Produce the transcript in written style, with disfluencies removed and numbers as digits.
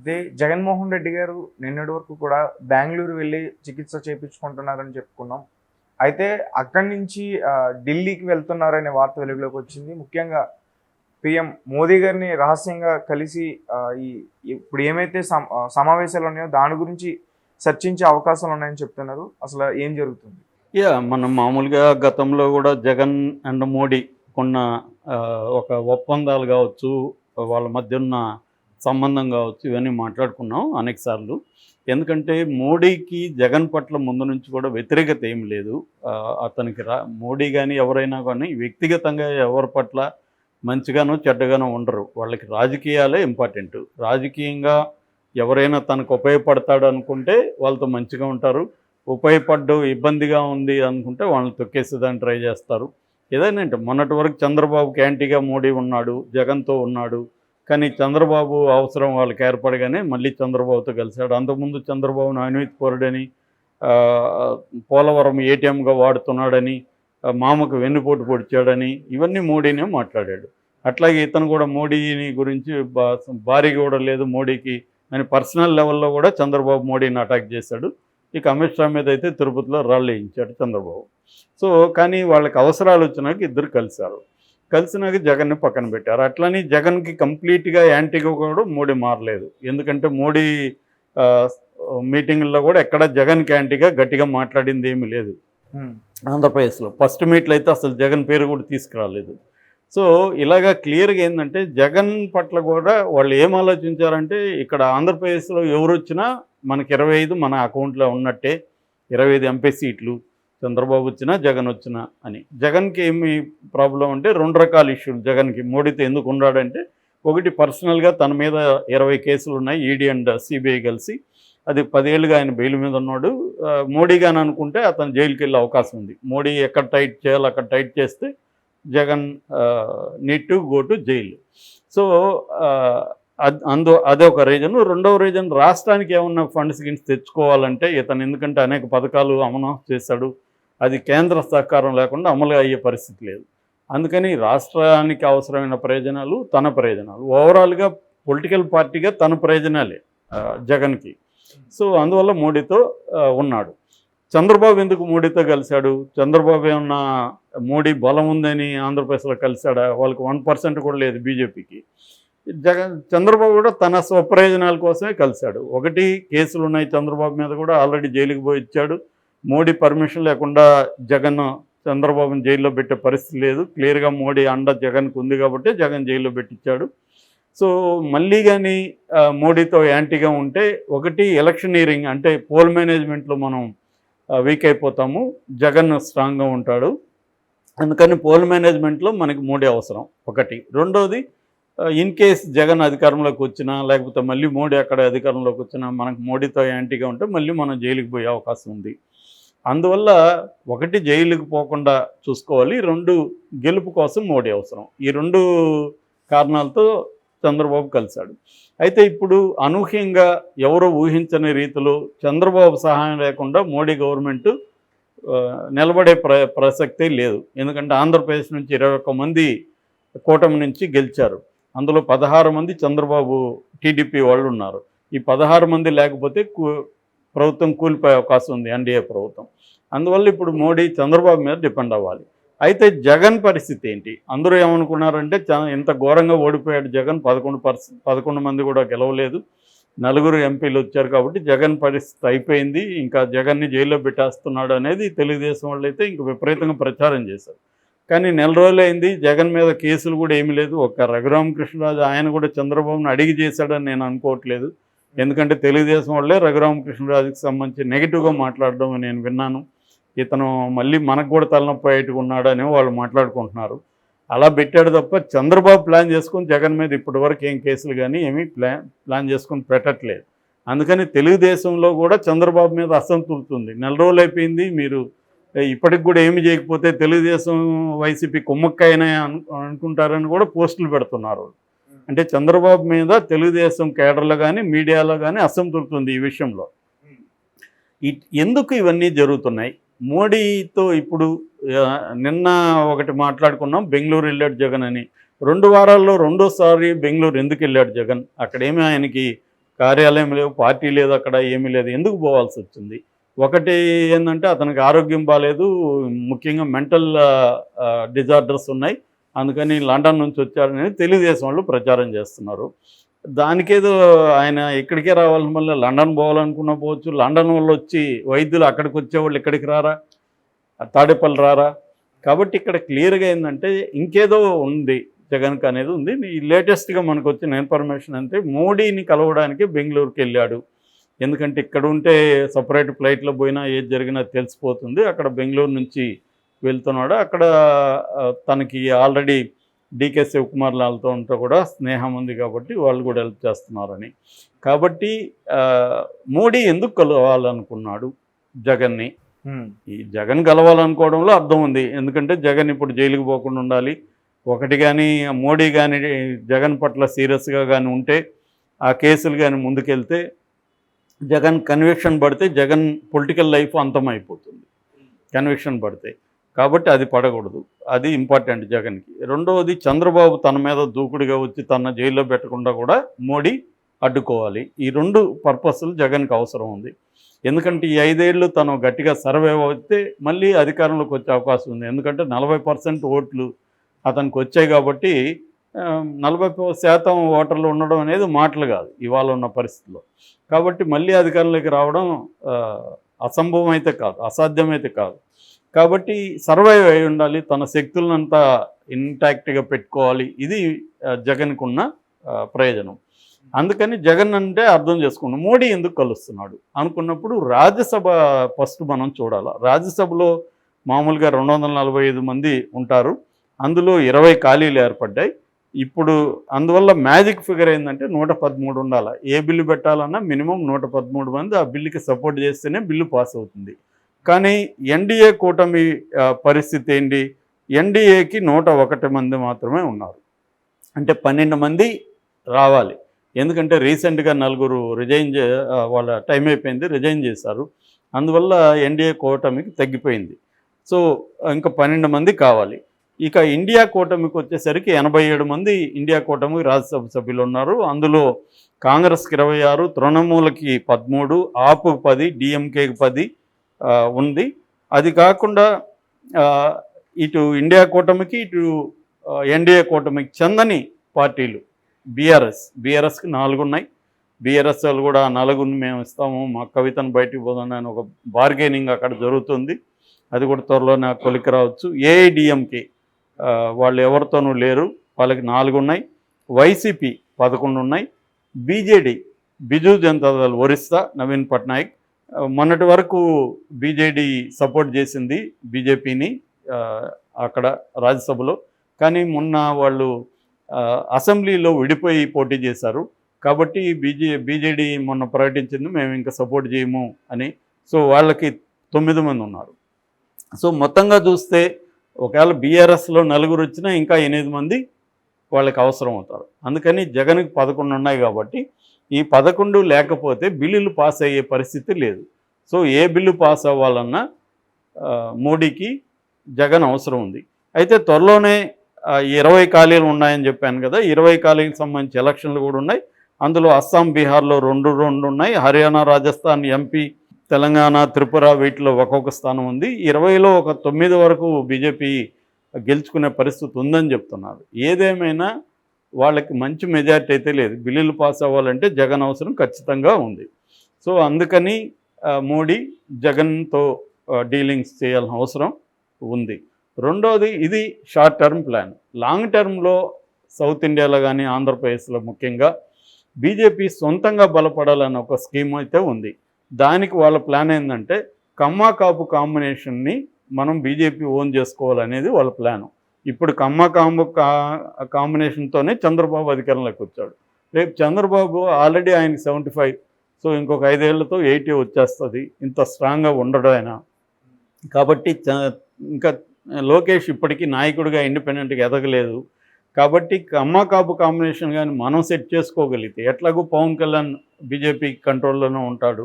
ఇదే జగన్మోహన్ రెడ్డి గారు నిన్నటి వరకు కూడా బెంగుళూరు వెళ్ళి చికిత్స చేయించుకుంటున్నారని చెప్పుకున్నాం. అయితే అక్కడి నుంచి ఢిల్లీకి వెళ్తున్నారనే వార్త వెలుగులోకి వచ్చింది. ముఖ్యంగా పీఎం మోదీ గారిని రహస్యంగా కలిసి ఈ ఇప్పుడు ఏమైతే సమావేశాలు ఉన్నాయో దాని గురించి చర్చించే అవకాశాలు ఉన్నాయని చెప్తున్నారు. అసలు ఏం జరుగుతుంది? మనం మామూలుగా గతంలో కూడా జగన్ అండ్ మోడీ కొన్న ఒక ఒప్పందాలు కావచ్చు, వాళ్ళ మధ్య ఉన్న సంబంధం కావచ్చు, ఇవన్నీ మాట్లాడుకున్నాం అనేక సార్లు. ఎందుకంటే మోడీకి జగన్ పట్ల ముందు నుంచి కూడా వ్యతిరేకత ఏం లేదు. అతనికి మోడీ కానీ ఎవరైనా కానీ వ్యక్తిగతంగా ఎవరి పట్ల మంచిగానో చెడ్డగానో ఉండరు. వాళ్ళకి రాజకీయాలే ఇంపార్టెంట్. రాజకీయంగా ఎవరైనా తనకు ఉపయోగపడతాడు అనుకుంటే వాళ్ళతో మంచిగా ఉంటారు. ఉపయోగపడ్డు ఇబ్బందిగా ఉంది అనుకుంటే వాళ్ళని తొక్కేసేదాన్ని ట్రై చేస్తారు. ఏదైనా అంటే మొన్నటి వరకు చంద్రబాబుకి యాంటీగా మోడీ ఉన్నాడు, జగన్తో ఉన్నాడు. కానీ చంద్రబాబు అవసరం వాళ్ళకి ఏర్పడగానే మళ్ళీ చంద్రబాబుతో కలిశాడు. అంతకుముందు చంద్రబాబును అవినీతి పరుడని, పోలవరం ఏటీఎంగా వాడుతున్నాడని, మామకు వెన్నుపోటు పొడిచాడని ఇవన్నీ మోడీనే మాట్లాడాడు. అట్లాగే ఇతను కూడా మోడీని గురించి భారీ కూడా లేదు మోడీకి అని పర్సనల్ లెవెల్లో కూడా చంద్రబాబు మోడీని అటాక్ చేశాడు. ఇక అమిత్ షా మీద అయితే తిరుపతిలో రాళ్ళు వేయించాడు చంద్రబాబు. సో కానీ వాళ్ళకి అవసరాలు వచ్చినాక ఇద్దరు కలిశారు. కలిసినాక జగన్ని పక్కన పెట్టారు. అట్లని జగన్కి కంప్లీట్గా యాంటీగా కూడా మోడీ మారలేదు. ఎందుకంటే మోడీ మీటింగుల్లో కూడా ఎక్కడ జగన్కి యాంటీగా గట్టిగా మాట్లాడింది ఏమీ లేదు. ఆంధ్రప్రదేశ్లో ఫస్ట్ మీట్లో అయితే అసలు జగన్ పేరు కూడా తీసుకురాలేదు. సో ఇలాగా క్లియర్గా ఏంటంటే జగన్ పట్ల కూడా వాళ్ళు ఏం ఆలోచించారంటే ఇక్కడ ఆంధ్రప్రదేశ్లో ఎవరు వచ్చినా మనకి 25 మన అకౌంట్లో ఉన్నట్టే, 25 ఎంపీ సీట్లు చంద్రబాబు వచ్చినా జగన్ వచ్చినా అని. జగన్కి ఏమి ప్రాబ్లం అంటే 2 రకాల ఇష్యూలు జగన్కి మోడీతో ఎందుకు ఉన్నాడంటే, ఒకటి పర్సనల్గా తన మీద 20 కేసులు ఉన్నాయి ఈడీ అండ్ సిబిఐ కలిసి. అది 10 ఏళ్ళుగా ఆయన బెయిల్ మీద ఉన్నాడు. మోడీగాని అనుకుంటే అతను జైలుకి వెళ్ళే అవకాశం ఉంది. మోడీ ఎక్కడ టైట్ చేయాలో అక్కడ టైట్ చేస్తే Jagan need to go to jail. So అదే ఒక రీజన్. రెండవ రీజన్ రాష్ట్రానికి ఏమన్నా ఫండ్స్ గిన్స్ తెచ్చుకోవాలంటే ఇతను ఎందుకంటే అనేక పథకాలు అమలు చేశాడు, అది కేంద్ర సహకారం లేకుండా అమలు అయ్యే పరిస్థితి లేదు. అందుకని రాష్ట్రానికి అవసరమైన ప్రయోజనాలు తన ప్రయోజనాలు, ఓవరాల్గా పొలిటికల్ పార్టీగా తన ప్రయోజనాలే జగన్కి. సో అందువల్ల మోడీతో ఉన్నాడు. చంద్రబాబు ఎందుకు మోడీతో కలిశాడు? చంద్రబాబు ఏమన్నా మోడీ బలం ఉందని ఆంధ్రప్రదేశ్లో కలిశాడా? వాళ్ళకి 1% కూడా లేదు బీజేపీకి. చంద్రబాబు కూడా తన స్వప్రయోజనాల కోసమే కలిశాడు. ఒకటి కేసులు ఉన్నాయి చంద్రబాబు మీద కూడా, ఆల్రెడీ జైలుకి పోయి ఇచ్చాడు. మోడీ పర్మిషన్ లేకుండా జగన్ చంద్రబాబుని జైల్లో పెట్టే పరిస్థితి లేదు. క్లియర్గా మోడీ అండ జగన్కు ఉంది కాబట్టి జగన్ జైల్లో పెట్టించాడు. సో మళ్ళీ కానీ మోడీతో యాంటీగా ఉంటే ఒకటి ఎలక్షనీరింగ్ అంటే పోల్ మేనేజ్మెంట్లో మనం వీక్ అయిపోతాము, జగన్ స్ట్రాంగ్గా ఉంటాడు. అందుకని పోల్ మేనేజ్మెంట్లో మనకి మోడీ అవసరం ఒకటి. రెండోది ఇన్ కేస్ జగన్ అధికారంలోకి వచ్చినా లేకపోతే మళ్ళీ మోడీ అక్కడ అధికారంలోకి వచ్చినా మనకు మోడీతో యాంటీగా ఉంటే మళ్ళీ మనం జైలుకి పోయే అవకాశం ఉంది. అందువల్ల ఒకటి జైలుకి పోకుండా చూసుకోవాలి, 2 గెలుపు కోసం మోడీ అవసరం. ఈ 2 కారణాలతో చంద్రబాబు కలిశాడు. అయితే ఇప్పుడు అనూహ్యంగా ఎవరో ఊహించని రీతిలో చంద్రబాబు సహాయం లేకుండా మోడీ గవర్నమెంట్ నిలబడే ప్రసక్తే లేదు. ఎందుకంటే ఆంధ్రప్రదేశ్ నుంచి 21 మంది కూటమి నుంచి గెలిచారు. అందులో 16 మంది చంద్రబాబు టీడీపీ వాళ్ళు ఉన్నారు. ఈ 16 మంది లేకపోతే ప్రభుత్వం కూలిపోయే అవకాశం ఉంది, ఎన్డీఏ ప్రభుత్వం. అందువల్ల ఇప్పుడు మోడీ చంద్రబాబు మీద డిపెండ్ అవ్వాలి. అయితే జగన్ పరిస్థితి ఏంటి? అందరూ ఏమనుకున్నారంటే ఇంత ఘోరంగా ఓడిపోయాడు జగన్, 11 మంది కూడా గెలవలేదు, 4 ఎంపీలు వచ్చారు కాబట్టి జగన్ పరిస్థితి అయిపోయింది, ఇంకా జగన్ని జైల్లో పెట్టేస్తున్నాడు అనేది తెలుగుదేశం వాళ్ళు అయితే ఇంక విపరీతంగా ప్రచారం చేశారు. కానీ నెల రోజులైంది, జగన్ మీద కేసులు కూడా ఏమీ లేదు. ఒక రఘురామకృష్ణరాజు ఆయన కూడా చంద్రబాబును అడిగి చేశాడని నేను అనుకోవట్లేదు. ఎందుకంటే తెలుగుదేశం వాళ్ళే రఘురామకృష్ణరాజుకి సంబంధించి నెగిటివ్గా మాట్లాడడం నేను విన్నాను. ఇతను మళ్ళీ మనకు కూడా తలనొప్పి అయ్యేట్టుగా ఉన్నాడని వాళ్ళు మాట్లాడుకుంటున్నారు. అలా పెట్టాడు తప్ప చంద్రబాబు ప్లాన్ చేసుకుని జగన్ మీద ఇప్పటి వరకు ఏం కేసులు కానీ ఏమీ ప్లాన్ చేసుకుని పెట్టట్లేదు. అందుకని తెలుగుదేశంలో కూడా చంద్రబాబు మీద అసంతృప్తి ఉంది. నెల రోజులు అయిపోయింది, మీరు ఇప్పటికి కూడా ఏమి చేయకపోతే తెలుగుదేశం వైసీపీ కుమ్మక్కైనా అనుకుంటారని కూడా పోస్టులు పెడుతున్నారు. అంటే చంద్రబాబు మీద తెలుగుదేశం కేడర్లో కానీ మీడియాలో కానీ అసంతృప్తి ఉంది ఈ విషయంలో. ఎందుకు ఇవన్నీ జరుగుతున్నాయి? మోడీతో ఇప్పుడు నిన్న ఒకటి మాట్లాడుకున్నాం, బెంగళూరు వెళ్ళాడు జగన్ అని. 2 వారాల్లో రెండోసారి బెంగళూరు ఎందుకు వెళ్ళాడు జగన్? అక్కడేమీ ఆయనకి కార్యాలయం లేవు, పార్టీ లేదు, అక్కడ ఏమీ లేదు. ఎందుకు పోవాల్సి వచ్చింది? ఒకటి ఏంటంటే అతనికి ఆరోగ్యం బాగాలేదు, ముఖ్యంగా మెంటల్ డిజార్డర్స్ ఉన్నాయి, అందుకని లండన్ నుంచి వచ్చారని తెలుగుదేశం వాళ్ళు ప్రచారం చేస్తున్నారు. దానికేదో ఆయన ఇక్కడికే రావాలని మళ్ళీ లండన్ పోవాలనుకున్నా పోవచ్చు. లండన్ వాళ్ళు వచ్చి వైద్యులు అక్కడికి వచ్చేవాళ్ళు ఇక్కడికి రారా, తాడేపల్లి రారా? కాబట్టి ఇక్కడ క్లియర్గా ఏంటంటే ఇంకేదో ఉంది జగన్కి అనేది ఉంది. ఈ లేటెస్ట్గా మనకు వచ్చిన ఇన్ఫర్మేషన్ అంటే మోడీని కలవడానికి బెంగళూరుకి వెళ్ళాడు. ఎందుకంటే ఇక్కడ ఉంటే సపరేట్ ఫ్లైట్లో పోయినా ఏది జరిగినా తెలిసిపోతుంది. అక్కడ బెంగళూరు నుంచి వెళ్తున్నాడు. అక్కడ తనకి ఆల్రెడీ డీకే శివకుమార్ లాల్తో ఉంటే కూడా స్నేహం ఉంది కాబట్టి వాళ్ళు కూడా హెల్ప్ చేస్తున్నారని. కాబట్టి మోడీ ఎందుకు కలవాలనుకున్నాడు జగన్ని? ఈ జగన్ కలవాలనుకోవడంలో అర్థం ఉంది. ఎందుకంటే జగన్ ఇప్పుడు జైలుకి పోకుండా ఉండాలి. ఒకటి కానీ మోడీ కానీ జగన్ పట్ల సీరియస్గా కానీ ఉంటే, ఆ కేసులు కానీ ముందుకెళ్తే, జగన్ కన్విక్షన్ పడితే జగన్ పొలిటికల్ లైఫ్ అంతమైపోతుంది కన్విక్షన్ పడితే. కాబట్టి అది పడకూడదు, అది ఇంపార్టెంట్ జగన్కి. రెండవది, చంద్రబాబు తన మీద దూకుడుగా వచ్చి తన జైల్లో పెట్టకుండా కూడా మోడీ అడ్డుకోవాలి. ఈ రెండు పర్పస్లు జగన్కి అవసరం ఉంది. ఎందుకంటే ఈ 5 ఏళ్ళు తను గట్టిగా సర్వైవ్ అయితే మళ్ళీ అధికారంలోకి వచ్చే అవకాశం ఉంది. ఎందుకంటే 40% ఓట్లు అతనికి వచ్చాయి కాబట్టి 40% ఓటర్లు ఉండడం అనేది మాటలు కాదు ఇవాళ ఉన్న పరిస్థితిలో. కాబట్టి మళ్ళీ అధికారంలోకి రావడం అసంభవం అయితే కాదు, అసాధ్యమైతే కాదు. కాబట్టి సర్వైవ్ అయి ఉండాలి, తన శక్తులనంతా ఇంటాక్ట్గా పెట్టుకోవాలి. ఇది జగన్కు ఉన్న ప్రయోజనం. అందుకని జగన్ అంటే అర్థం చేసుకున్నాం మోడీ ఎందుకు కలుస్తున్నాడు అనుకున్నప్పుడు రాజ్యసభ ఫస్ట్ మనం చూడాలి. రాజ్యసభలో మామూలుగా 245 మంది ఉంటారు, అందులో 20 ఖాళీలు ఏర్పడ్డాయి. ఇప్పుడు అందువల్ల మ్యాజిక్ ఫిగర్ ఏంటంటే 113 ఉండాలి. ఏ బిల్లు పెట్టాలన్నా మినిమం 113 మంది ఆ బిల్లుకి సపోర్ట్ చేస్తేనే బిల్లు పాస్ అవుతుంది. కానీ ఎన్డీఏ కూటమి పరిస్థితి ఏంటి? ఎన్డీఏకి 101 మంది మాత్రమే ఉన్నారు. అంటే 12 మంది రావాలి. ఎందుకంటే రీసెంట్గా 4 రిజైన్ వాళ్ళ టైం అయిపోయింది, రిజైన్ చేశారు. అందువల్ల ఎన్డీఏ కూటమికి తగ్గిపోయింది. సో ఇంకా 12 మంది కావాలి. ఇక ఇండియా కూటమికి వచ్చేసరికి 87 మంది ఇండియా కూటమికి రాజ్యసభ సభ్యులు ఉన్నారు. అందులో కాంగ్రెస్కి 26, తృణమూలకి 13, ఆపుకి 10, డిఎంకేకి 10 ఉంది. అది కాకుండా ఇటు ఇండియా కూటమికి ఇటు ఎన్డీఏ కూటమికి చెందని పార్టీలు బీఆర్ఎస్కి 4 ఉన్నాయి. బీఆర్ఎస్ వాళ్ళు కూడా 4 మేము ఇస్తాము, మా కవితను బయటికి పోదని అని ఒక బార్గెనింగ్ అక్కడ జరుగుతుంది. అది కూడా త్వరలోనే కొలికి రావచ్చు. ఏఐడిఎంకి వాళ్ళు ఎవరితోనూ లేరు, వాళ్ళకి 4 ఉన్నాయి. వైసీపీ 11 ఉన్నాయి. బీజేడీ బిజు జనతాదళ్ ఒరిస్సా నవీన్ పట్నాయక్ మొన్నటి వరకు బీజేడీ సపోర్ట్ చేసింది బీజేపీని అక్కడ రాజ్యసభలో. కానీ మొన్న వాళ్ళు అసెంబ్లీలో విడిపోయి పోటీ చేశారు. కాబట్టి బీజేడీ మొన్న ప్రకటించింది మేము ఇంకా సపోర్ట్ చేయము అని. సో వాళ్ళకి 9 మంది ఉన్నారు. సో మొత్తంగా చూస్తే ఒకవేళ బీఆర్ఎస్లో 4 వచ్చినా ఇంకా 8 మంది వాళ్ళకి అవసరం అవుతారు. అందుకని జగన్కి 11 ఉన్నాయి కాబట్టి ఈ 11 లేకపోతే బిల్లులు పాస్ అయ్యే పరిస్థితి లేదు. సో ఏ బిల్లు పాస్ అవ్వాలన్నా మోడీకి జగన్ అవసరం ఉంది. అయితే త్వరలోనే 20 ఖాళీలు ఉన్నాయని చెప్పాను కదా, 20 ఖాళీలకు సంబంధించి ఎలక్షన్లు కూడా ఉన్నాయి. అందులో అస్సాం, బీహార్లో 2 ఉన్నాయి. హర్యానా, రాజస్థాన్, ఎంపీ, తెలంగాణ, త్రిపుర వీటిలో ఒక్కొక్క స్థానం ఉంది. 20లో ఒక 9 వరకు బీజేపీ గెలుచుకునే పరిస్థితి ఉందని చెప్తున్నారు. ఏదేమైనా వాళ్ళకి మంచి మెజారిటీ అయితే లేదు. బిల్లులు పాస్ అవ్వాలంటే జగన్ అవసరం ఖచ్చితంగా ఉంది. సో అందుకని మోడీ జగన్తో డీలింగ్స్ చేయాల్సిన అవసరం ఉంది. రెండోది, ఇది షార్ట్ టర్మ్ ప్లాన్. లాంగ్ టర్మ్లో సౌత్ ఇండియాలో కానీ ఆంధ్రప్రదేశ్లో ముఖ్యంగా బీజేపీ సొంతంగా బలపడాలన్న ఒక స్కీమ్ అయితే ఉంది. దానికి వాళ్ళ ప్లాన్ ఏంటంటే కమ్మా కాపు కాంబినేషన్ని మనం బీజేపీ ఓన్ చేసుకోవాలనేది వాళ్ళ ప్లాను. ఇప్పుడు కమ్మా కాంబు కాంబినేషన్తోనే చంద్రబాబు అధికారంలోకి వచ్చాడు. రేపు చంద్రబాబు ఆల్రెడీ ఆయనకి 75, సో ఇంకొక 5 ఏళ్లతో 80 వచ్చేస్తుంది, ఇంత స్ట్రాంగ్గా ఉండడు ఆయన. కాబట్టి ఇంకా లోకేష్ ఇప్పటికీ నాయకుడిగా ఇండిపెండెంట్గా ఎదగలేదు. కాబట్టి కమ్మా కాపు కాంబినేషన్ కానీ మనం సెట్ చేసుకోగలిగితే, ఎట్లాగూ పవన్ కళ్యాణ్ బీజేపీ కంట్రోల్లోనే ఉంటాడు,